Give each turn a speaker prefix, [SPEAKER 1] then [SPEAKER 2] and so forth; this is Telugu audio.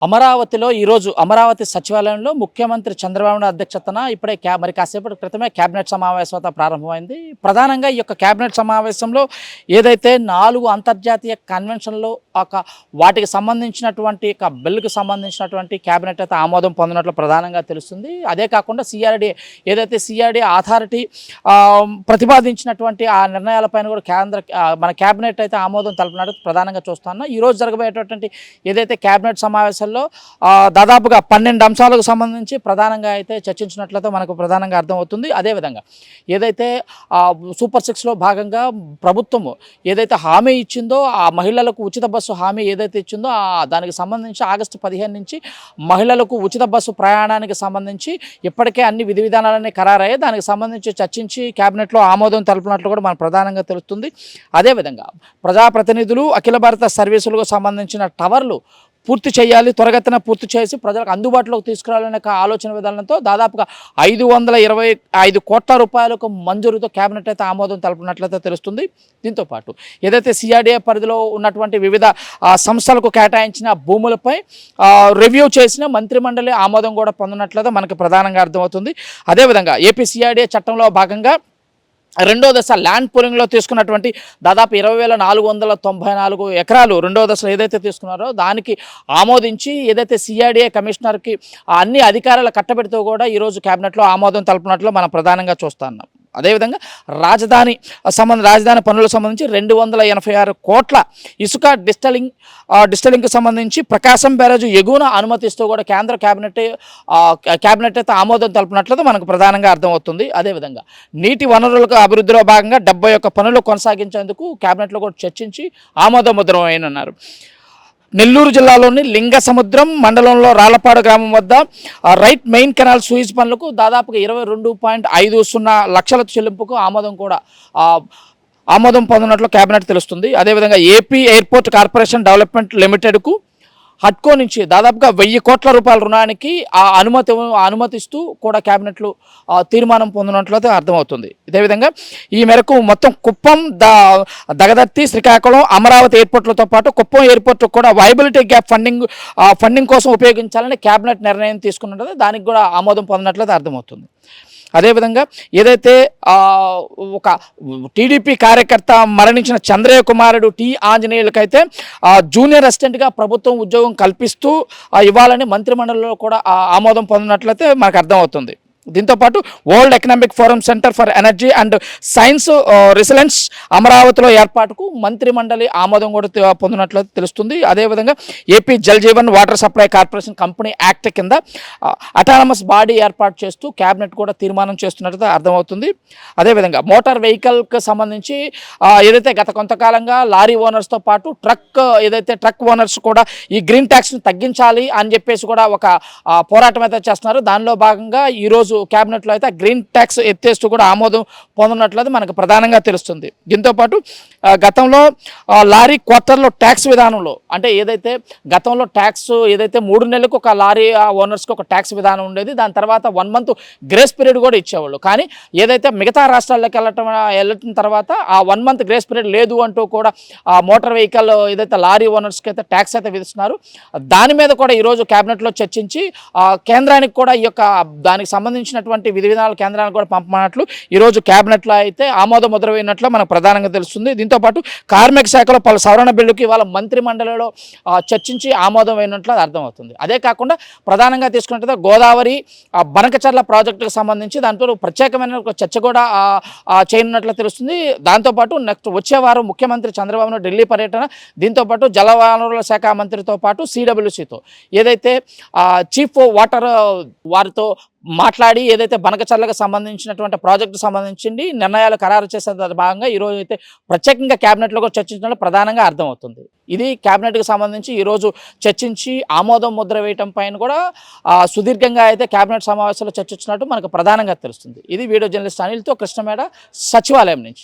[SPEAKER 1] అమరావతిలో ఈరోజు అమరావతి సచివాలయంలో ముఖ్యమంత్రి చంద్రబాబు నాయుడు అధ్యక్షతన ఇప్పుడే మరి కాసేపటి క్రితమే కేబినెట్ సమావేశం ప్రారంభమైంది. ప్రధానంగా ఈ యొక్క కేబినెట్ సమావేశంలో ఏదైతే 4 అంతర్జాతీయ కన్వెన్షన్లో వాటికి సంబంధించినటువంటి బిల్లుకి సంబంధించినటువంటి కేబినెట్ అయితే ఆమోదం పొందినట్లు ప్రధానంగా తెలుస్తుంది. అదే కాకుండా సిఆర్డీ అథారిటీ ప్రతిపాదించినటువంటి ఆ నిర్ణయాలపైన కూడా మన కేబినెట్ అయితే ఆమోదం తెలిపినట్టు ప్రధానంగా చూస్తున్నాం. ఈరోజు జరగబోయేటటువంటి ఏదైతే కేబినెట్ సమావేశంలో దాదాపుగా 12 అంశాలకు సంబంధించి ప్రధానంగా అయితే చర్చించినట్లయితే మనకు ప్రధానంగా అర్థమవుతుంది. అదేవిధంగా ఏదైతే సూపర్ 6లో భాగంగా ప్రభుత్వము ఏదైతే హామీ ఇచ్చిందో ఆ మహిళలకు ఉచిత బస్సు హామీ ఏదైతే ఇచ్చిందో దానికి సంబంధించి ఆగస్టు 15 నుంచి మహిళలకు ఉచిత బస్సు ప్రయాణానికి సంబంధించి ఇప్పటికే అన్ని విధి విధానాలన్నీ ఖరారయ్యాయి. దానికి సంబంధించి చర్చించి కేబినెట్లో ఆమోదం తెలిపినట్లు కూడా మనకు ప్రధానంగా తెలుస్తుంది. అదేవిధంగా ప్రజాప్రతినిధులు అఖిల భారత సర్వీసులకు సంబంధించిన టవర్లు పూర్తి చేయాలి, త్వరగతిన పూర్తి చేసి ప్రజలకు అందుబాటులోకి తీసుకురావాలనే ఆలోచన విధానంతో దాదాపుగా 525 కోట్ల రూపాయలకు మంజూరుతో కేబినెట్ అయితే ఆమోదం తెలిపినట్లయితే తెలుస్తుంది. దీంతోపాటు ఏదైతే సిఆర్డీఏ పరిధిలో ఉన్నటువంటి వివిధ సంస్థలకు కేటాయించిన భూములపై రివ్యూ చేసిన మంత్రిమండలి ఆమోదం కూడా పొందినట్లయితే మనకు ప్రధానంగా అర్థమవుతుంది. అదేవిధంగా ఏపీ సిఆర్డీఏ చట్టంలో భాగంగా రెండో దశ ల్యాండ్ పూలింగ్లో తీసుకున్నటువంటి దాదాపు 20,494 ఎకరాలు రెండో దశలో ఏదైతే తీసుకున్నారో దానికి ఆమోదించి ఏదైతే సిఆర్డీఏ కమిషనర్కి అన్ని అధికారాల కట్టబెడుతూ కూడా ఈరోజు కేబినెట్లో ఆమోదం తెలిపినట్లు మనం ప్రధానంగా చూస్తున్నాం. అదేవిధంగా రాజధాని పనులకు సంబంధించి 286 కోట్ల ఇసుక డిస్టలింగ్కి సంబంధించి ప్రకాశం బ్యారేజ్ ఎగువన అనుమతిస్తూ కూడా కేంద్ర కేబినెట్ అయితే ఆమోదం తెలిపినట్లయితే మనకు ప్రధానంగా అర్థమవుతుంది. అదేవిధంగా నీటి వనరులకు అభివృద్ధిలో భాగంగా 71 పనులు కొనసాగించేందుకు కేబినెట్లో కూడా చర్చించి ఆమోద ముద్రమైనన్నారు. నెల్లూరు జిల్లాలోని లింగసముద్రం మండలంలో రాళ్లపాడు గ్రామం వద్ద రైట్ మెయిన్ కెనాల్ సూయిజ్ పనులకు దాదాపుగా 22.50 లక్షల చెల్లింపుకు ఆమోదం పొందినట్లు కేబినెట్ తెలుస్తుంది. అదేవిధంగా ఏపీ ఎయిర్పోర్ట్ కార్పొరేషన్ డెవలప్మెంట్ లిమిటెడ్కు హట్కో నుంచి దాదాపుగా 1000 కోట్ల రూపాయల రుణానికి అనుమతిస్తూ కూడా కేబినెట్లు తీర్మానం పొందినట్లయితే అర్థమవుతుంది. ఇదేవిధంగా ఈ మేరకు మొత్తం కుప్పం, దగదర్తి, శ్రీకాకుళం, అమరావతి ఎయిర్పోర్ట్లతో పాటు కుప్పం ఎయిర్పోర్ట్ కూడా వైబిలిటీ గ్యాప్ ఫండింగ్ కోసం ఉపయోగించాలని కేబినెట్ నిర్ణయం తీసుకున్నట్లయితే దానికి కూడా ఆమోదం పొందినట్లయితే అర్థమవుతుంది. అదేవిధంగా ఏదైతే ఒక టీడీపీ కార్యకర్త మరణించిన చంద్రయ్య కుమారుడు టి ఆంజనేయులకైతే జూనియర్ అసిస్టెంట్గా ప్రభుత్వం ఉద్యోగం కల్పిస్తూ ఇవ్వాలని మంత్రిమండలిలో కూడా ఆమోదం పొందినట్లయితే మనకు అర్థమవుతుంది. దీంతోపాటు world economic forum centre for energy and science resilience అమరావతిలో ఏర్పాటుకు మంత్రిమండలి ఆమోదం కూడా పొందినట్లయితే తెలుస్తుంది. అదేవిధంగా AP Jal Jeevan water supply corporation company act కింద అటానమస్ బాడీ ఏర్పాటు చేస్తూ కేబినెట్ కూడా తీర్మానం చేస్తున్నట్టు అర్థమవుతుంది. అదేవిధంగా మోటార్ వెహికల్కి సంబంధించి ఏదైతే గత కొంతకాలంగా లారీ ఓనర్స్తో పాటు ట్రక్ ఓనర్స్ కూడా ఈ గ్రీన్ ట్యాక్స్ని తగ్గించాలి అని చెప్పేసి కూడా ఒక పోరాటం అయితే చేస్తున్నారు. దానిలో భాగంగా ఈరోజు కేబినెట్లో అయితే గ్రీన్ ట్యాక్స్ ఎత్తేస్తూ కూడా ఆమోదం పొందినట్లయితే మనకు ప్రధానంగా తెలుస్తుంది. దీంతోపాటు గతంలో లారీ క్వార్టర్లో ట్యాక్స్ విధానంలో అంటే ఏదైతే గతంలో ట్యాక్స్ 3 నెలలకు ఒక లారీ ఓనర్స్కి ఒక ట్యాక్స్ విధానం ఉండేది. దాని తర్వాత 1 మంత్ గ్రేస్ పీరియడ్ కూడా ఇచ్చేవాళ్ళు. కానీ ఏదైతే మిగతా రాష్ట్రాల్లోకి వెళ్ళటం తర్వాత ఆ 1 మంత్ గ్రేస్ పీరియడ్ లేదు అంటూ కూడా మోటార్ వెహికల్ ఏదైతే లారీ ఓనర్స్కి అయితే ట్యాక్స్ అయితే విధిస్తున్నారు. దాని మీద కూడా ఈరోజు కేబినెట్లో చర్చించి కేంద్రానికి కూడా ఈ యొక్క దానికి సంబంధించినటువంటి విధి విధానాలు కేంద్రానికి కూడా పంపమన్నట్లు ఈరోజు కేబినెట్లో అయితే ఆమోద ముద్ర వేయనట్లు మనకు ప్రధానంగా తెలుస్తుంది. దీంతోపాటు కార్మిక శాఖలో పలు సవరణ బిల్లుకి ఇవాళ మంత్రిమండలిలో చర్చించి ఆమోదం అయినట్లు అది అర్థమవుతుంది. అదే కాకుండా ప్రధానంగా తీసుకున్నట్లయితే గోదావరి బనకచర్ల ప్రాజెక్టుకు సంబంధించి దాంతో ప్రత్యేకమైన ఒక చర్చ కూడా చేయనున్నట్లు తెలుస్తుంది. దాంతోపాటు నెక్స్ట్ వచ్చే వారం ముఖ్యమంత్రి చంద్రబాబు నాయుడు ఢిల్లీ పర్యటన, దీంతోపాటు జలవనరుల శాఖ మంత్రితో పాటు సిడబ్ల్యూసితో ఏదైతే చీఫ్ వాటర్ వారితో మాట్లాడి ఏదైతే బనకచర్లకు సంబంధించినటువంటి ప్రాజెక్టు సంబంధించి నిర్ణయాలు ఖరారు చేసే భాగంగా ఈరోజు అయితే ప్రత్యేకంగా కేబినెట్లో కూడా చర్చించడంలో ప్రధానంగా అర్థమవుతుంది. ఇది కేబినెట్కి సంబంధించి ఈరోజు చర్చించి ఆమోదం ముద్ర వేయటం పైన కూడా సుదీర్ఘంగా అయితే కేబినెట్ సమావేశంలో చర్చించినట్టు మనకు ప్రధానంగా తెలుస్తుంది. ఇది వీడియో జర్నలిస్ట్ అనిల్తో కృష్ణమేడ, సచివాలయం నుంచి.